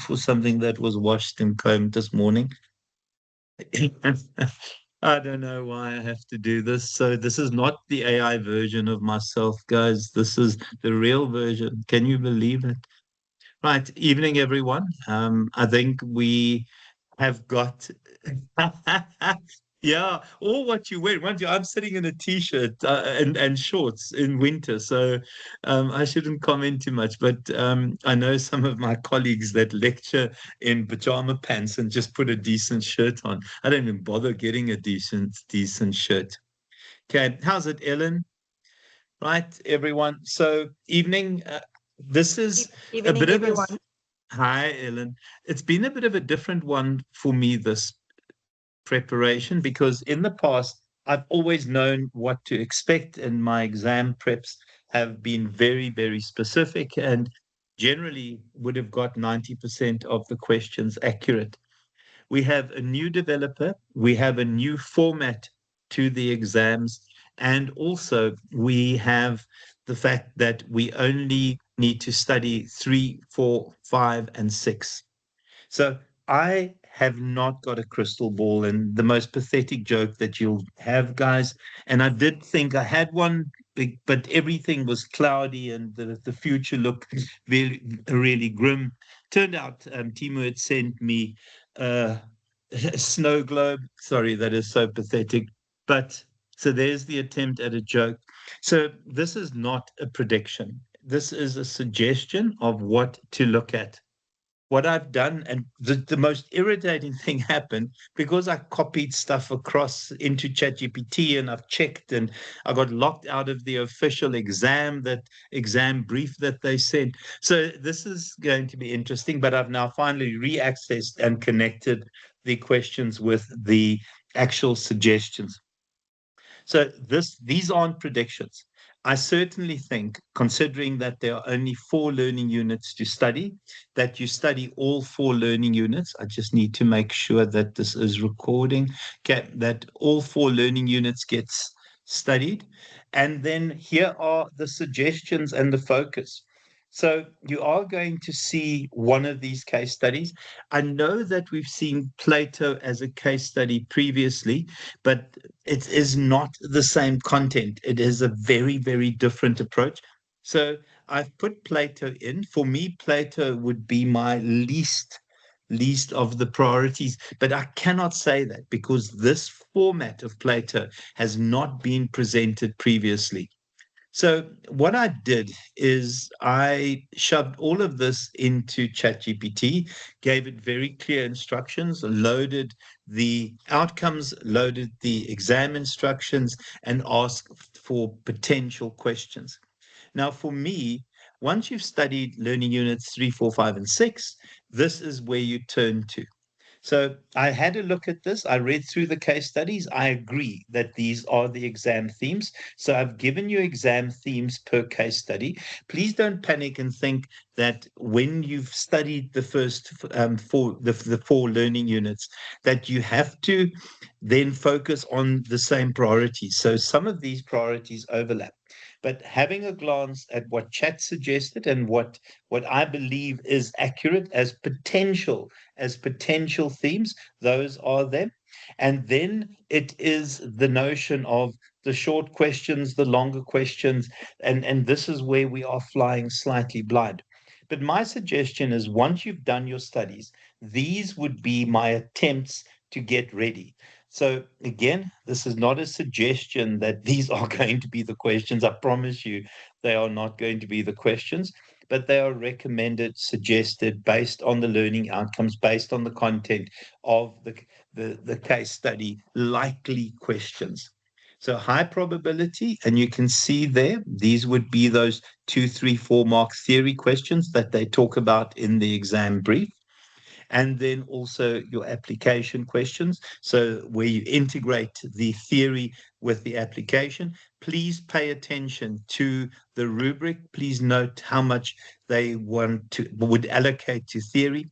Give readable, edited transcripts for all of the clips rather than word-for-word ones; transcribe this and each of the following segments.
for something that was washed and combed this morning. I don't know why I have to do this. So this is not the AI version of myself, guys. This is the real version. Can you believe it? Right. Evening, everyone. I think we have got yeah, or what you wear. I'm sitting in a t-shirt and shorts in winter, so I shouldn't comment too much. But I know some of my colleagues that lecture in pajama pants and just put a decent shirt on. I don't even bother getting a decent shirt. Okay, how's it, Ellen? Right, everyone. So evening. This is a Evening, bit of a everyone. hi, Ellen. It's been a bit of a different one for me this preparation because in the past I've always known what to expect, and my exam preps have been very, very specific and generally would have got 90% of the questions accurate. We have a new developer, we have a new format to the exams, and also we have the fact that we only need to study 3, 4, 5, and 6. So I have not got a crystal ball, and the most pathetic joke that you'll have, guys. And I did think I had one, but everything was cloudy and the future looked very, really grim. Turned out Timo had sent me uh, a snow globe. Sorry, that is so pathetic. But so there's the attempt at a joke. So this is not a prediction. This is a suggestion of what to look at. What I've done, and the most irritating thing happened because I copied stuff across into ChatGPT and I've checked and I got locked out of the official exam brief that they sent. So this is going to be interesting, but I've now finally re-accessed and connected the questions with the actual suggestions. So these aren't predictions. I certainly think, considering that there are only 4 learning units to study, that you study all 4 learning units. I just need to make sure that this is recording. Okay, that all 4 learning units gets studied. And then here are the suggestions and the focus. So you are going to see one of these case studies. I know that we've seen Plato as a case study previously, but it is not the same content. It is a very, very different approach. So I've put Plato in. For me, Plato would be my least of the priorities, but I cannot say that because this format of Plato has not been presented previously. So what I did is I shoved all of this into ChatGPT, gave it very clear instructions, loaded the outcomes, loaded the exam instructions, and asked for potential questions. Now, for me, once you've studied learning units 3, 4, 5, and 6, this is where you turn to. So I had a look at this. I read through the case studies. I agree that these are the exam themes. So I've given you exam themes per case study. Please don't panic and think that when you've studied the first the 4 learning units, that you have to then focus on the same priorities. So some of these priorities overlap. But having a glance at what chat suggested and what I believe is accurate as potential themes, those are them. And then it is the notion of the short questions, the longer questions, and this is where we are flying slightly blind. But my suggestion is once you've done your studies, these would be my attempts to get ready. So again, this is not a suggestion that these are going to be the questions. I promise you, they are not going to be the questions, but they are recommended, suggested based on the learning outcomes, based on the content of the case study, likely questions. So high probability, and you can see there, these would be those 2, 3, 4 mark theory questions that they talk about in the exam brief, and then also your application questions. So where you integrate the theory with the application, please pay attention to the rubric. Please note how much they would allocate to theory.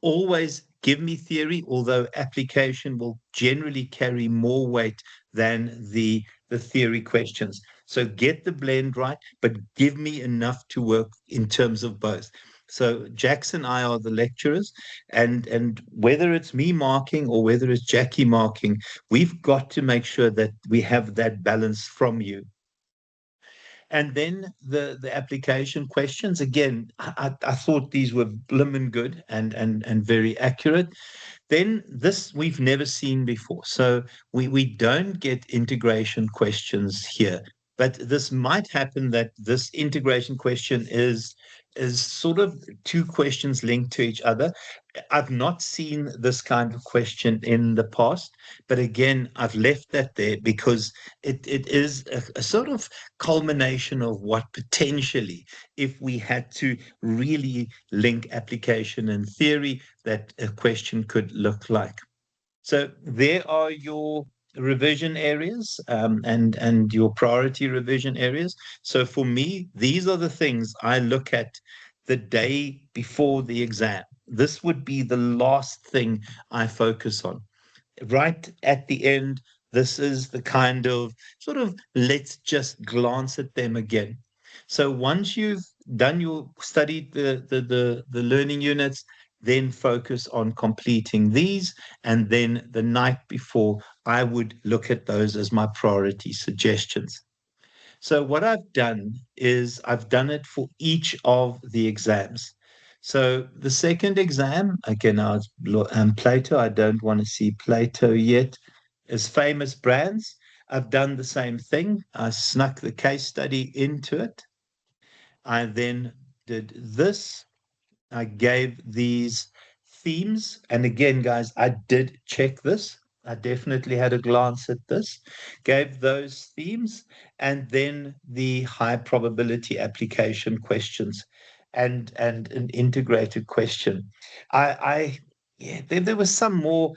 Always give me theory, although application will generally carry more weight than the theory questions. So get the blend right, but give me enough to work in terms of both. So Jax and I are the lecturers, and whether it's me marking or whether it's Jackie marking, we've got to make sure that we have that balance from you. And then the application questions, again, I thought these were blimmin' good and very accurate. Then this we've never seen before. So we don't get integration questions here. But this might happen that this integration question is sort of two questions linked to each other. I've not seen this kind of question in the past, but again, I've left that there because it is a sort of culmination of what potentially, if we had to really link application and theory, that a question could look like. So there are your revision areas, and your priority revision areas. So for me, these are the things I look at the day before the exam. This would be the last thing I focus on. Right at the end, this is the kind of sort of let's just glance at them again. So once you've done your studied the learning units, then focus on completing these. And then the night before, I would look at those as my priority suggestions. So what I've done is I've done it for each of the exams. So the second exam, again, Plato. I don't want to see Plato yet. Is famous brands. I've done the same thing. I snuck the case study into it. I then did this. I gave these themes. And again, guys, I did check this. I definitely had a glance at this, gave those themes, and then the high probability application questions and an integrated question. I yeah, there was some more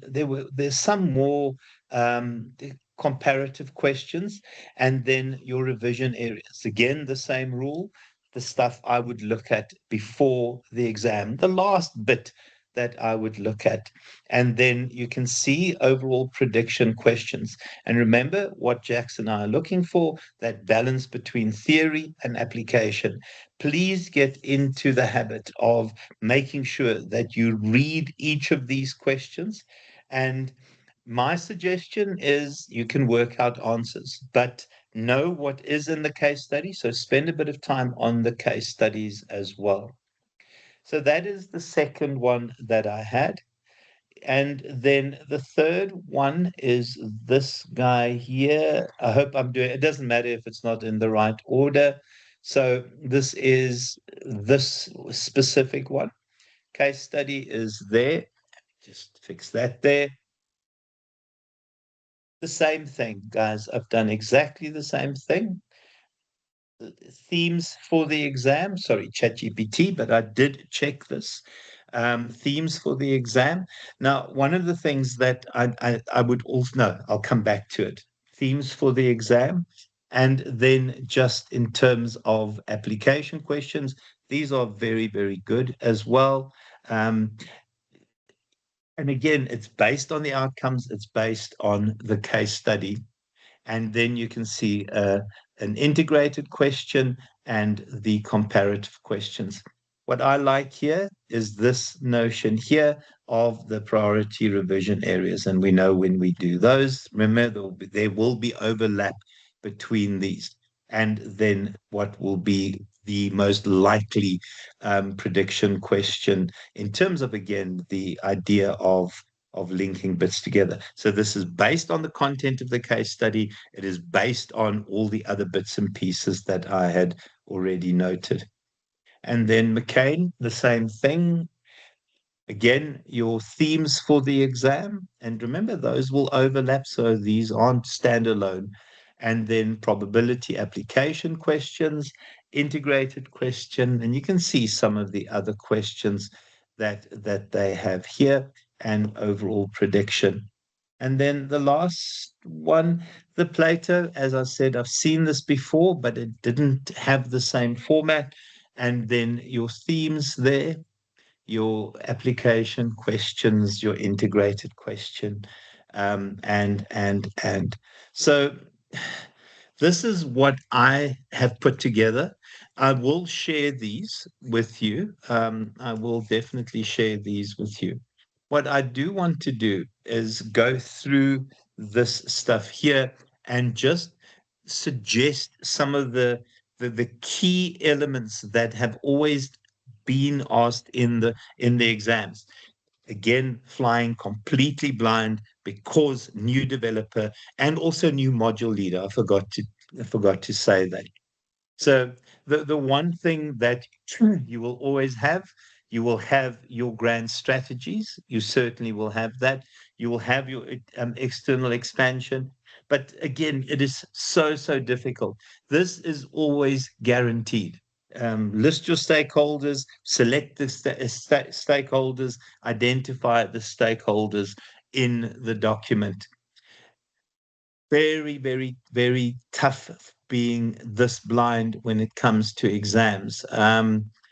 there's some more um, comparative questions, and then your revision areas. Again, the same rule, the stuff I would look at before the exam, the last bit that I would look at. And then you can see overall prediction questions. And remember what Jackson and I are looking for, that balance between theory and application. Please get into the habit of making sure that you read each of these questions. And my suggestion is you can work out answers, but know what is in the case study. So spend a bit of time on the case studies as well. So that is the second one that I had. And then the third one is this guy here. I hope I'm doing it. Doesn't matter if it's not in the right order. So this is this specific one. Case study is there. Just fix that there. The same thing, guys. I've done exactly the same thing. Themes for the exam. Sorry, ChatGPT, but I did check this. Themes for the exam. Now, one of the things that I would also know, I'll come back to it. Themes for the exam. And then just in terms of application questions, these are very, very good as well. Um, and again, it's based on the outcomes, it's based on the case study. And then you can see an integrated question and the comparative questions. What I like here is this notion here of the priority revision areas. And we know when we do those, remember, there will be overlap between these. And then what will be the most likely prediction question in terms of, again, the idea of linking bits together. So this is based on the content of the case study. It is based on all the other bits and pieces that I had already noted. And then McCain, the same thing. Again, your themes for the exam. And remember, those will overlap. So these aren't standalone. And then probability application questions, integrated question. And you can see some of the other questions that they have here, and overall prediction. And then the last one, the Plato, as I said, I've seen this before, but it didn't have the same format. And then your themes there, your application questions, your integrated question, and so this is what I have put together. I will share these with you. I will definitely share these with you. What I do want to do is go through this stuff here and just suggest some of the key elements that have always been asked in the exams. Again, flying completely blind because new developer and also new module leader. I forgot to say that. So the one thing that you will always have, you will have your grand strategies. You certainly will have that. You will have your external expansion. But again, it is so difficult. This is always guaranteed. List your stakeholders, select the stakeholders, identify the stakeholders in the document. Very tough being this blind when it comes to exams.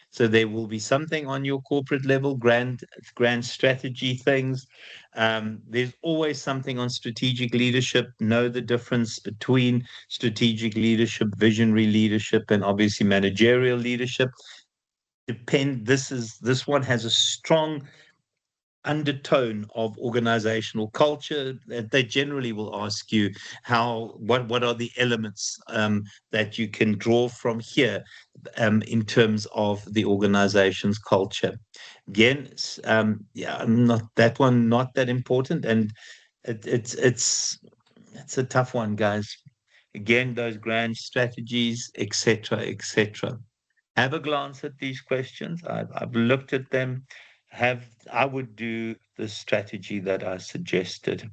So there will be something on your corporate level, grand strategy things. There's always something on strategic leadership. Know the difference between strategic leadership, visionary leadership, and obviously managerial leadership. This one has a strong undertone of organizational culture. They generally will ask you what are the elements that you can draw from here in terms of the organization's culture. Again, yeah, not that one, not that important, and it's a tough one, guys. Again, those grand strategies, etc., etc. Have a glance at these questions. I've looked at them. I would do the strategy that I suggested.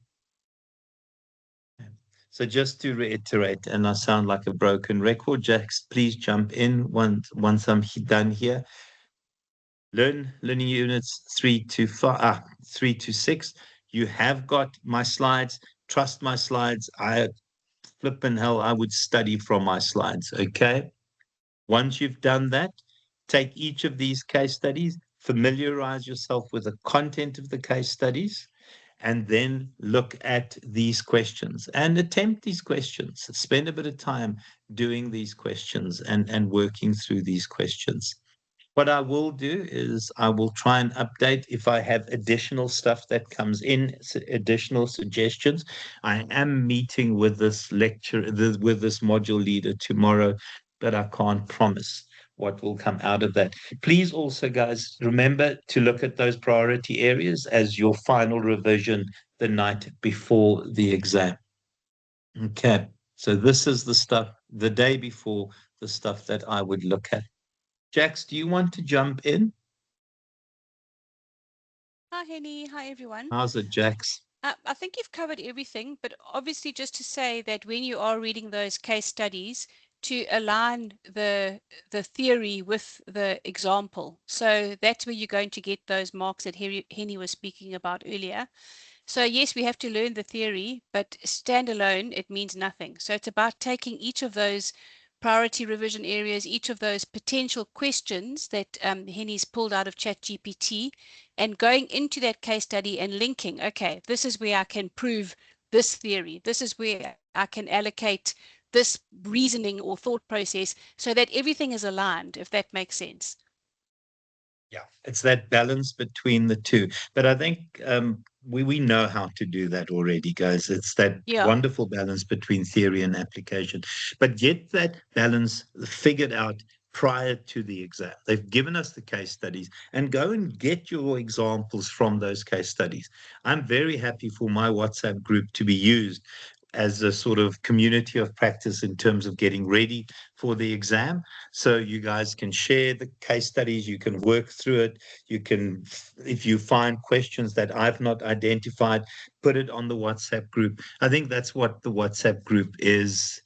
So just to reiterate, and I sound like a broken record, Jax, please jump in once I'm done here. Learning units 3 to 6. You have got my slides. Trust my slides. I flipping hell, I would study from my slides. Okay. Once you've done that, take each of these case studies, familiarize yourself with the content of the case studies, and then look at these questions and attempt these questions. Spend a bit of time doing these questions and working through these questions. What I will do is I will try and update if I have additional stuff that comes in, additional suggestions. I am meeting with this with this module leader tomorrow, but I can't promise what will come out of that. Please also, guys, remember to look at those priority areas as your final revision the night before the exam. Okay, so this is the stuff the day before, the stuff that I would look at. Jax, do you want to jump in? Hi, Henny. Hi, everyone. How's it, Jax? I think you've covered everything, but obviously, just to say that when you are reading those case studies, to align the theory with the example. So that's where you're going to get those marks that Henny was speaking about earlier. So yes, we have to learn the theory, but standalone, it means nothing. So it's about taking each of those priority revision areas, each of those potential questions that Henny's pulled out of ChatGPT, and going into that case study and linking, okay, this is where I can prove this theory. This is where I can allocate this reasoning or thought process so that everything is aligned, if that makes sense. Yeah, it's that balance between the two. But I think we know how to do that already, guys. It's that Yeah. wonderful balance between theory and application. But get that balance figured out prior to the exam. They've given us the case studies, and go and get your examples from those case studies. I'm very happy for my WhatsApp group to be used as a sort of community of practice in terms of getting ready for the exam. So you guys can share the case studies, you can work through it. You can, if you find questions that I've not identified, put it on the WhatsApp group. I think that's what the WhatsApp group is.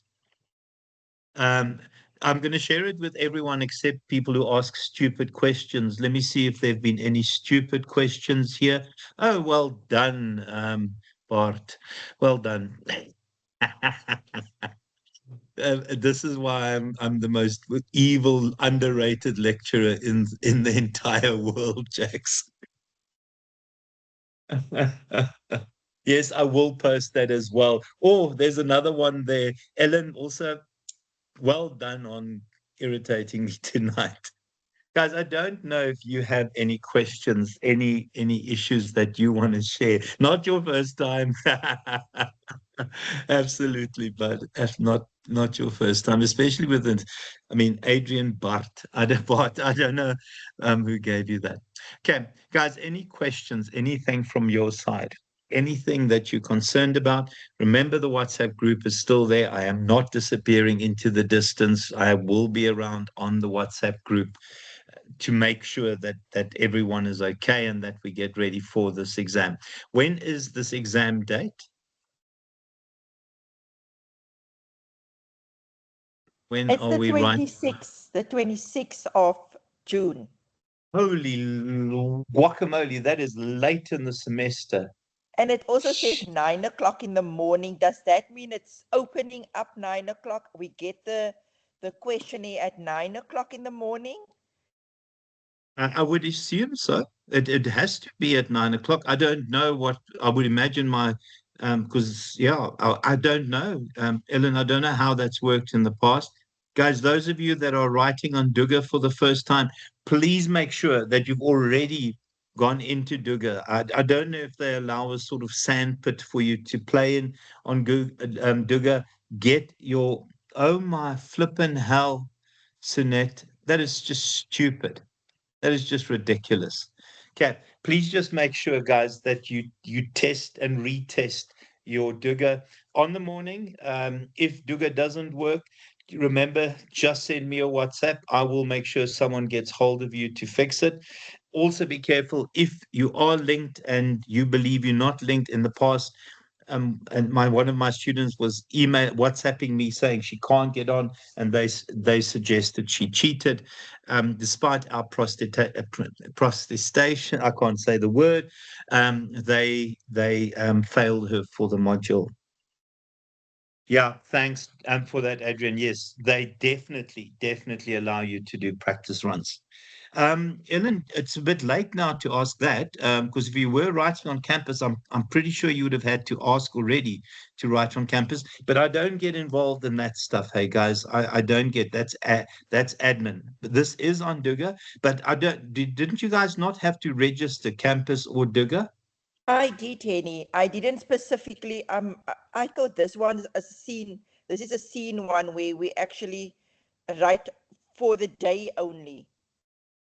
Um, I'm going to share it with everyone except people who ask stupid questions. Let me see if there have been any stupid questions here. Oh, well done, Bart. Well done. This is why I'm the most evil, underrated lecturer in the entire world, Jax. Yes, I will post that as well. Oh, there's another one there. Ellen, also well done on irritating me tonight. Guys, I don't know if you have any questions, any issues that you want to share. Not your first time. Absolutely, but if not your first time, especially with it. I mean, Adrian Bart, I don't know who gave you that. Okay, guys, any questions, anything from your side? Anything that you're concerned about? Remember, the WhatsApp group is still there. I am not disappearing into the distance. I will be around on the WhatsApp group to make sure that everyone is okay and that we get ready for this exam. When is this exam date? When It's are the we right? 26th of June. Holy guacamole, that is late in the semester. And it also says 9 o'clock in the morning. Does that mean it's opening up 9 o'clock? We get the questionnaire at 9 o'clock in the morning? I would assume so. It has to be at 9 o'clock. I don't know what I would imagine my because yeah, I don't know. Ellen, I don't know how that's worked in the past. Guys, those of you that are writing on Duga for the first time, please make sure that you've already gone into Duga. I don't know if they allow a sort of sandpit for you to play in on Duga. Get your, oh my flippin' hell, Sunette. That is just stupid. That is just ridiculous. Okay, please just make sure, guys, that you test and retest your Duga on the morning. If Duga doesn't work, remember, just send me a WhatsApp. I will make sure someone gets hold of you to fix it. Also, be careful if you are linked and you believe you're not linked in the past. And one of my students was WhatsApping me saying she can't get on, and they suggested she cheated, despite our protestation. I can't say the word. They failed her for the module. Yeah, thanks for that, Adrian. Yes, they definitely allow you to do practice runs. Ellen, it's a bit late now to ask that, because if you were writing on campus, I'm pretty sure you would have had to ask already to write on campus. But I don't get involved in that stuff. Hey guys, I don't get that's admin. But this is on Duga, but I don't. Didn't you guys not have to register campus or Duga? I did, Henny. I didn't specifically. I thought this one's a scene. This is a scene one where we actually write for the day only.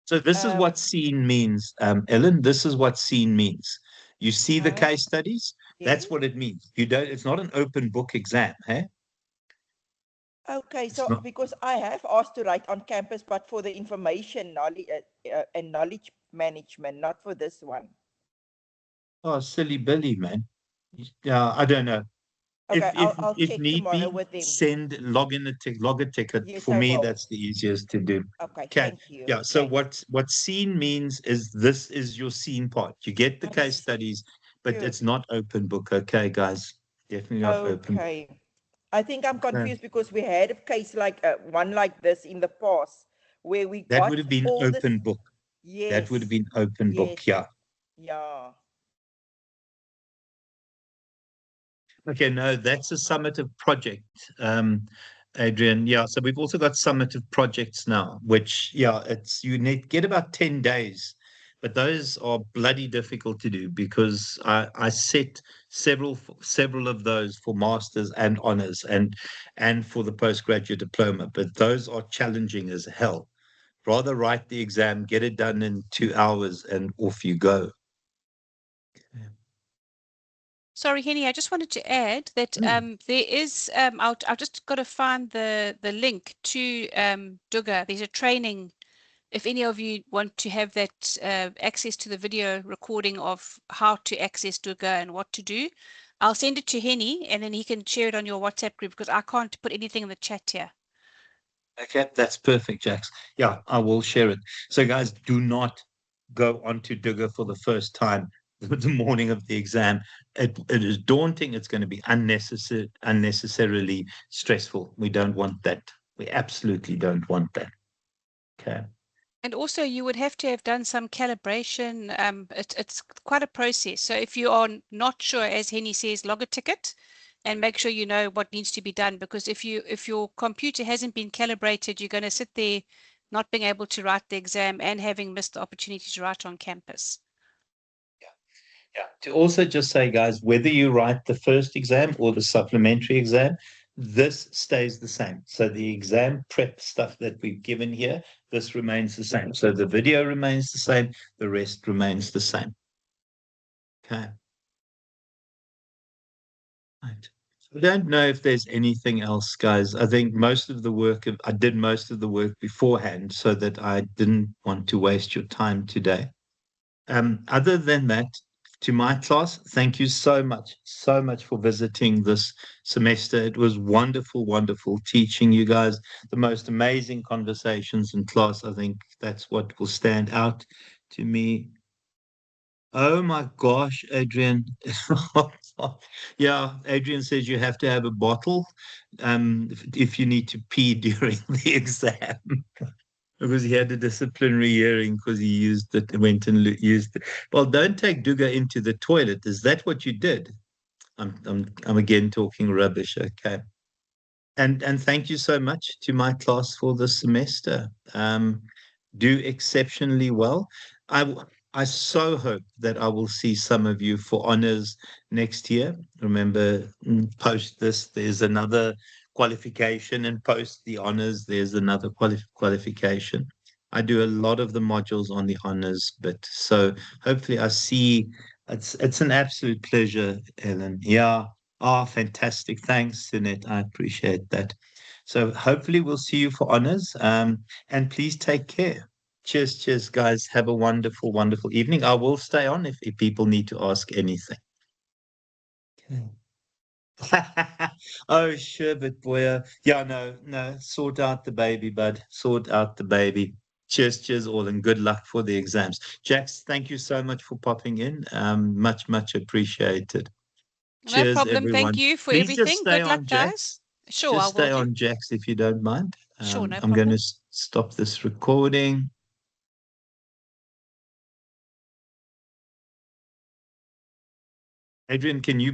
So this is what scene means, Ellen. This is what scene means. You see the Uh, case studies. That's yes. what it means. You don't. It's not an open book exam, hey? Okay, It's so not. because I have asked to write on campus, but for the information knowledge and knowledge management, not for this one. Oh, silly Billy, man. Yeah, I don't know. Okay, I'll If check need tomorrow be, with them. log a ticket. Yes, For I me, will. that's the easiest to do. Okay, Okay. thank you. Yeah. So Thanks. what scene means is this is your scene part. You get the I case see. studies, but it's not open book. Okay, guys. Definitely not open book. Okay. I think I'm Okay. confused because we had a case like one like this in the past where we That would have got been all this. open book. That would have Yes, been open book. yes, Yeah. yeah. Okay. No, that's a summative project, Adrian. Yeah. So we've also got summative projects now, which, yeah, it's you need get about 10 days, but those are bloody difficult to do because I set several of those for masters and honors and for the postgraduate diploma, but those are challenging as hell. Rather write the exam, get it done in 2 hours, and off you go. Sorry, Henny, I just wanted to add that there is, I've just got to find the link to Duga. There's a training. If any of you want to have that access to the video recording of how to access Duga and what to do, I'll send it to Henny and then he can share it on your WhatsApp group because I can't put anything in the chat here. Okay, that's perfect, Jax. Yeah, I will share it. So, guys, do not go onto Digger for the first time the morning of the exam. It is daunting. It's going to be unnecessarily stressful. We don't want that. We absolutely don't want that. Okay. And also, you would have to have done some calibration. It's quite a process. So if you are not sure, as Henny says, log a ticket and make sure you know what needs to be done, because if your computer hasn't been calibrated, you're going to sit there not being able to write the exam and having missed the opportunity to write on campus. Yeah. To also just say, guys, whether you write the first exam or the supplementary exam, this stays the same. So the exam prep stuff that we've given here, this remains the same. So the video remains the same, the rest remains the same. Okay. Right. I don't know if there's anything else, guys. I think I did most of the work beforehand so that I didn't want to waste your time today. Other than that, to my class, thank you so much for visiting this semester. It was wonderful, wonderful teaching you guys the most amazing conversations in class. I think that's what will stand out to me. Oh my gosh, Adrian. Yeah, Adrian says you have to have a bottle if you need to pee during the exam. Because he had a disciplinary hearing because he used it. Well, don't take Duga into the toilet. Is that what you did? I'm again talking rubbish. Okay. And thank you so much to my class for the semester. Do exceptionally well. I so hope that I will see some of you for honors next year. Remember, post this, there's another qualification, and post the honors, there's another qualification. I do a lot of the modules on the honors bit, so hopefully I see. It's an absolute pleasure, Ellen. Yeah. Oh, fantastic. Thanks, Sinette. I appreciate that. So hopefully we'll see you for honors. And please take care. Cheers, cheers, guys. Have a wonderful, wonderful evening. I will stay on if people need to ask anything. Okay. Oh, Sherbet boy. Yeah, no. Sort out the baby, bud. Sort out the baby. Cheers, cheers, all, and good luck for the exams. Jax, thank you so much for popping in. Much, much appreciated. No Cheers, problem. Thank everyone. you for Please just everything. stay Good luck, on, guys. Jax. Sure, I Just will stay do. on, Jax, if you don't mind. Sure, no I'm going problem. to stop this recording. Adrian, can you